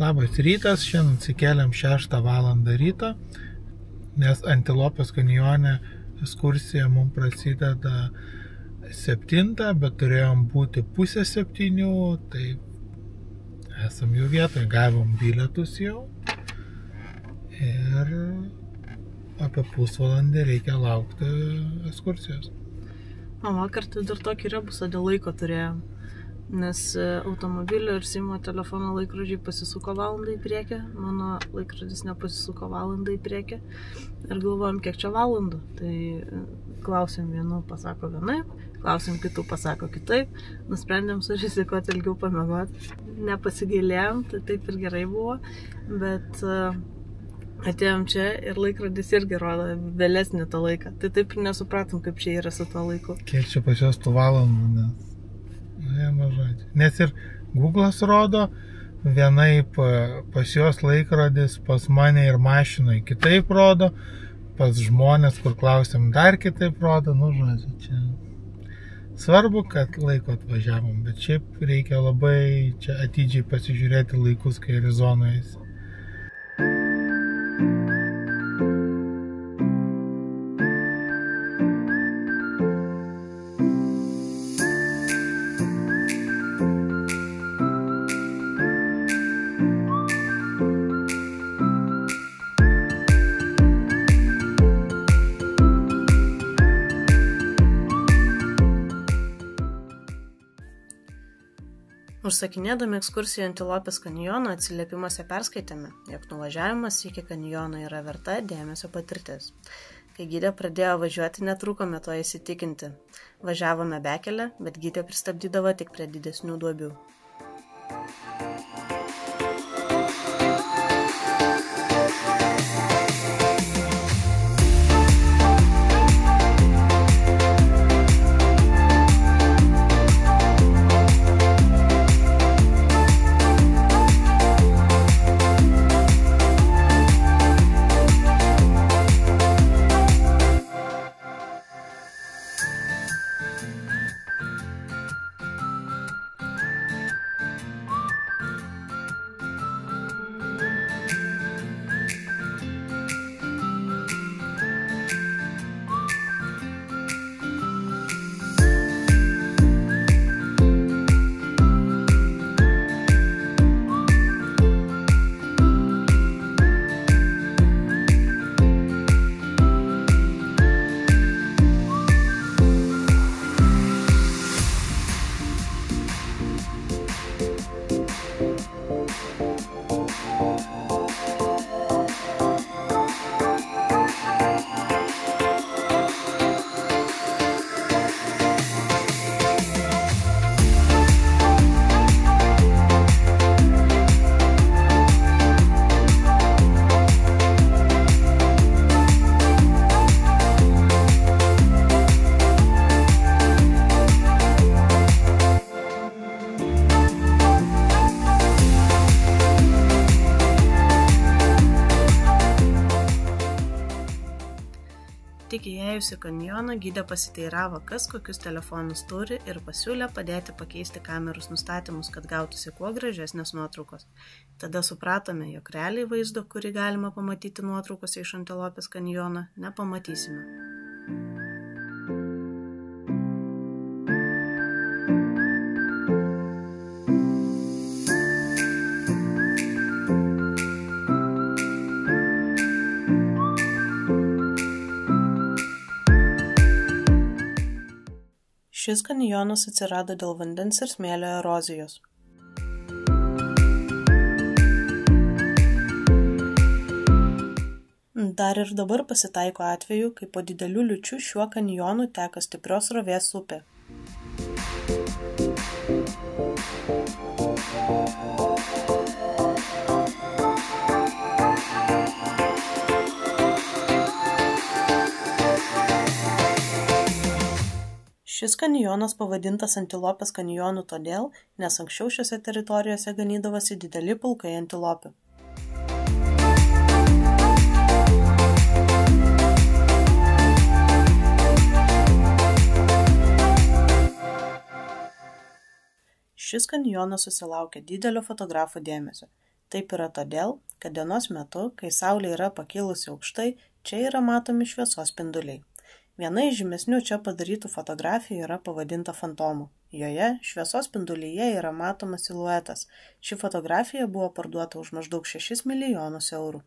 Labas rytas, šiandien atsikėlėm 6 valandą ryto, nes Antilopės kanjone ekskursija mums prasideda 7, bet turėjom būti 6:30, tai esam jau vietoje, gavom bilietus jau ir apie pusvalandį reikia laukti ekskursijos. Vakar tai dar tokį rebusą dėl laiko turėjom, nes automobilio ir Simo telefono laikrodžiai pasisuko valandą į priekį, mano laikrodis nepasisuko valandą į priekį ir galvojom, kiek čia valandų. Tai klausėm vienų, pasako vienaip, klausėm kitų, pasako kitaip, nusprendėm surizikuoti ilgiau pamiegoti. Nepasigailėjom, tai taip ir gerai buvo, bet atėjom čia ir laikrodis irgi rodo vėlesnį tą laiką. Tai taip ir nesupratom, kaip čia yra su tuo laiku. Kiek čia pas jos tų valandų, nes ir Google'as rodo vienaip, pas jos laikrodis, pas mane ir mašinai kitaip rodo, pas žmonės, kur klausėm, dar kitaip rodo, čia svarbu, kad laiko atvažiavom, bet šiaip reikia labai čia atidžiai pasižiūrėti laikus, kai Arizonoje esi. Užsakinėdami ekskursiją Antilopės kanjono atsiliepimuose perskaitėme, jog nuvažiavimas iki kanjono yra verta dėmesio patirtis. Kai gidė pradėjo važiuoti, netrūkome to įsitikinti. Važiavome bekelę, bet gidė pristabdydavo tik prie didesnių duobių. Tik įėjusi kanjoną, gidė pasiteiravo, kas kokius telefonus turi ir pasiūlė padėti pakeisti kameros nustatymus, kad gautųsi kuo gražesnės nuotraukos. Tada supratome, jog realiai vaizdo, kurį galima pamatyti nuotraukose iš Antilopės kanjono, nepamatysime. Šis kanjonas atsirado dėl vandens ir smėlio erozijos. Dar ir dabar pasitaiko atvejų, kai po didelių liūčių šiuo kanjonu teka stiprios srovės upė. Šis kanjonas pavadintas Antilopės kanjonu todėl, nes anksčiau šiose teritorijose ganydavosi dideli pulkai antilopių. Šis kanjonas susilaukė didelio fotografų dėmesio. Taip yra todėl, kad dienos metu, kai saulė yra pakilusi aukštai, čia yra matomi šviesos spinduliai. Viena iš žymesnių čia padarytų fotografijų yra pavadinta fantomu. Joje šviesos spindulyje yra matomas siluetas. Ši fotografija buvo parduota už maždaug 6 milijonus eurų.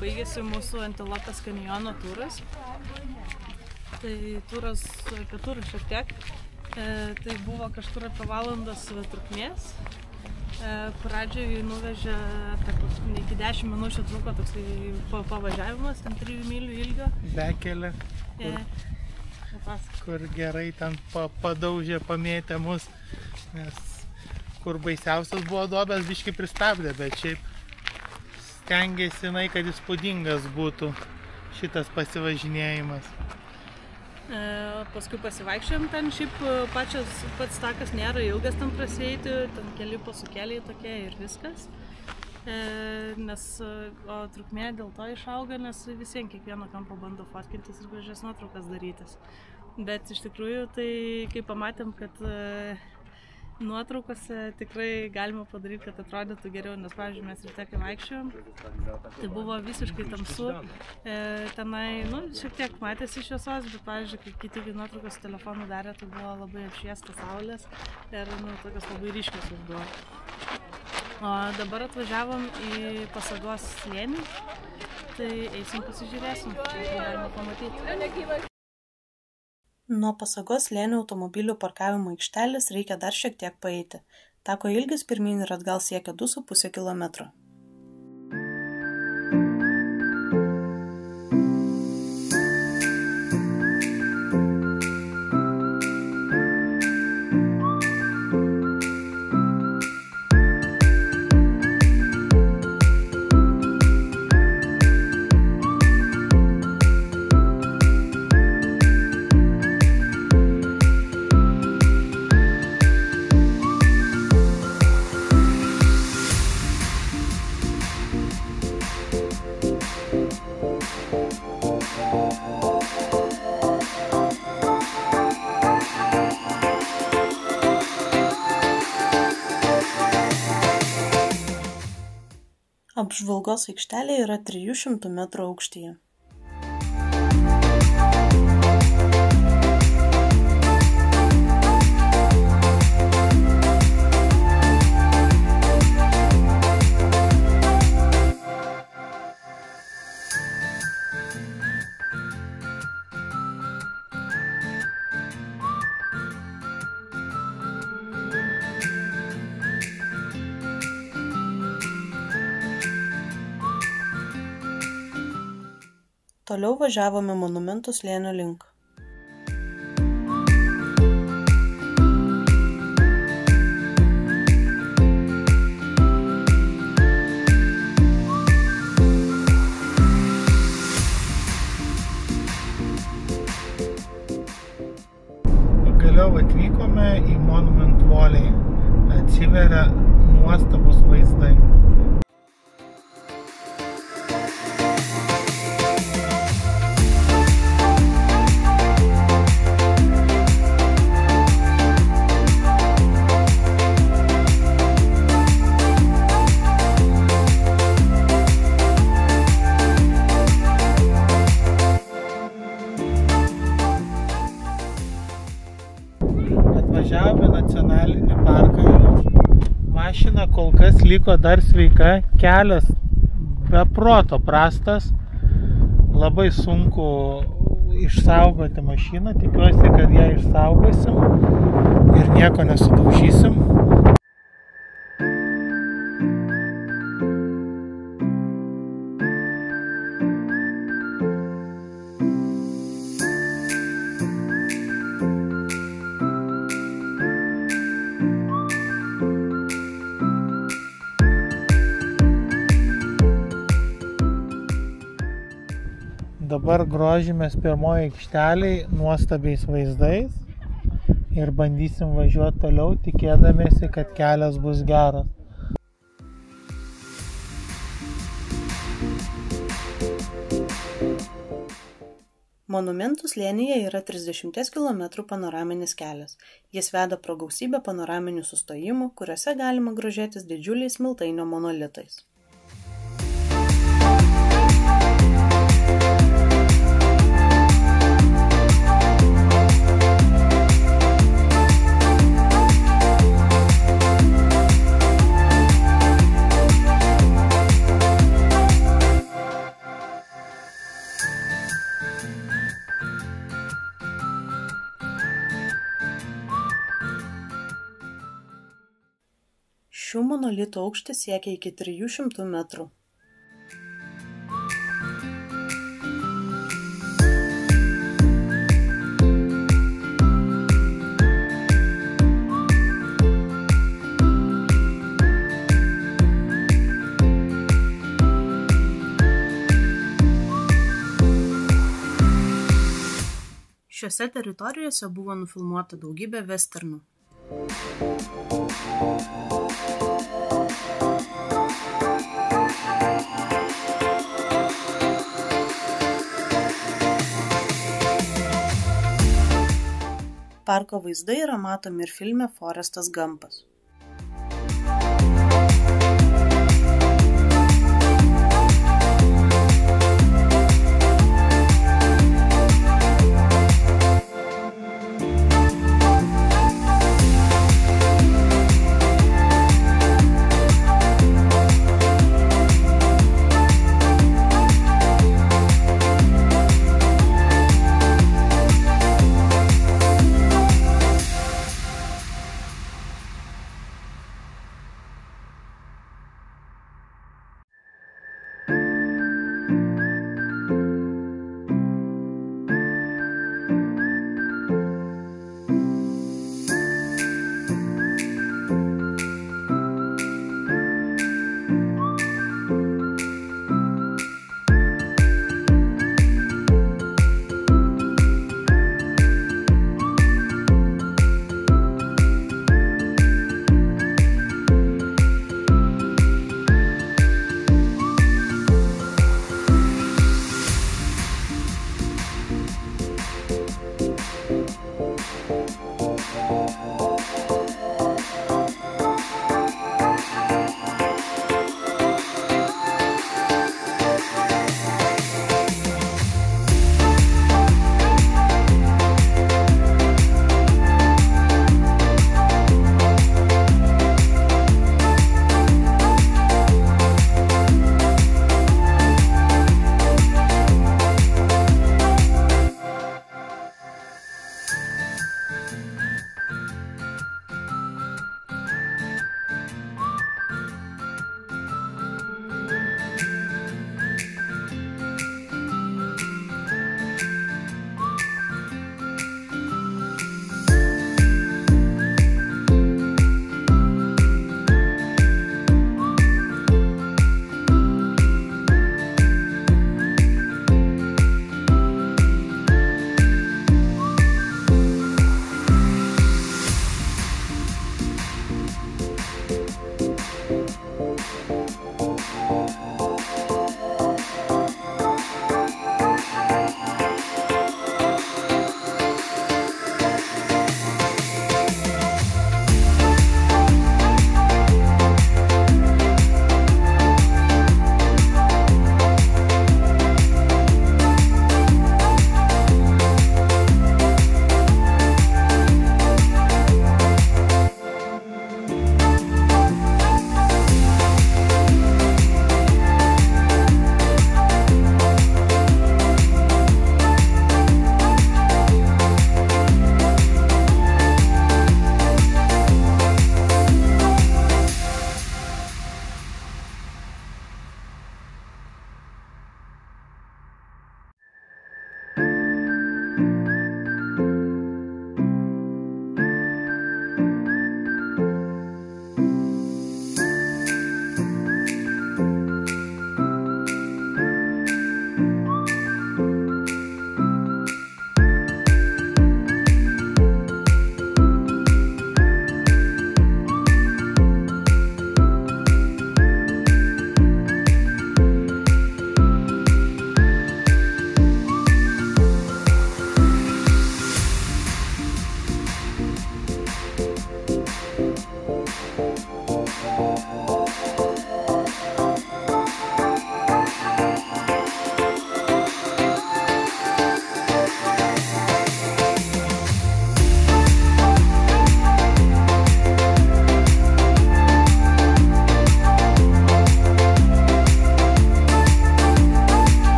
baigėsi mūsų Antilopės kanjono turas. Tai turas, apie turą šiek tiek. Tai buvo kažkur apie valandos trukmės. Pradžioj nuvežė, iki 10 minučių truko toksai pavažiavimas, ten 3 mylių ilgio. Bekelė, kur gerai ten padaužė, pamėtė mus, nes kur baisiausias buvo duobės, biškį pristabdė, bet šiaip stengiasi, kad įspūdingas būtų šitas pasivažinėjimas. Paskui pasivaikščiojom ten, šiaip pats takas nėra ilgas ten prasieiti, ten keli pasukėliai tokie ir viskas. O trukmė dėl to išauga, nes visiems kiekvieno kampo bando fotkintis ir gražias nuotraukas darytis. Bet iš tikrųjų, tai kai pamatėm, kad nuotraukose tikrai galima padaryti, kad atrodytų geriau, nes, pavyzdžiui, mes ryte kai vaikščiojom, tai buvo visiškai tamsu, tenai, šiek tiek matėsi šviesos, bet, pavyzdžiui, kai kiti nuotraukos telefonu darė, tai buvo labai apšviestas saulės ir, tokios labai ryškios buvo. O dabar atvažiavom į Pasagos slėnį, tai eisim pasižiūrėsim, čia galima pamatyti. Nuo Pasagos slėnio automobilių parkavimo aikštelės reikia dar šiek tiek paeiti. Tako ilgis pirmyn ir atgal siekia 2,5 kilometro. Apžvalgos aikštelė yra 300 metrų aukštyje. Toliau važiavome Monumentų slėnio link. Pagaliau atvykome į Monumentų uolį. Atsiveria nuostabus vaizdai. Atvažiavome nacionalinį parką, mašina kol kas liko dar sveika, kelias be proto prastas, labai sunku išsaugoti mašiną, tikiuosi, kad ją išsaugosim ir nieko nesudaužysim. Dabar grožimės pirmoji aikšteliai nuostabiais vaizdais ir bandysim važiuoti toliau, tikėdamiesi, kad kelias bus geras. Monumentų slėnyje yra 30 km panoraminis kelias. Jis veda pro gausybę panoraminių sustojimų, kuriuose galima grožėtis didžiuliais smiltainio monolitais. Šių monolitų aukštis siekia iki 300 metrų. Šiose teritorijose buvo nufilmuota daugybė vesternų. Parko vaizdai yra matomi ir filme Forestas Gampas.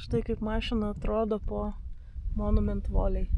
štai kaip mašina atrodo po Monument Valley.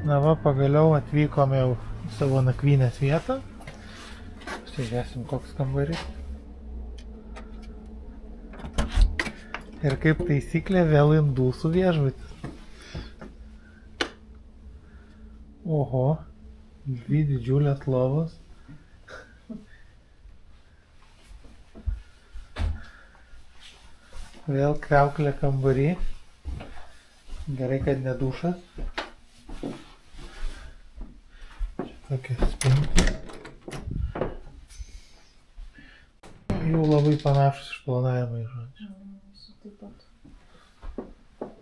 Na va, pagaliau atvykome jau į savo nakvynės vietą. Pasižiūrėsim, koks kambarys. Ir kaip taisyklė vėl indusų viešbutis. Oho, 2 didžiulės lovos. Vėl kriauklė kambarį. Gerai, kad ne dušas. Tokia spinta. Jau labai panašus išplanavimai, žodžiu. Taip pat.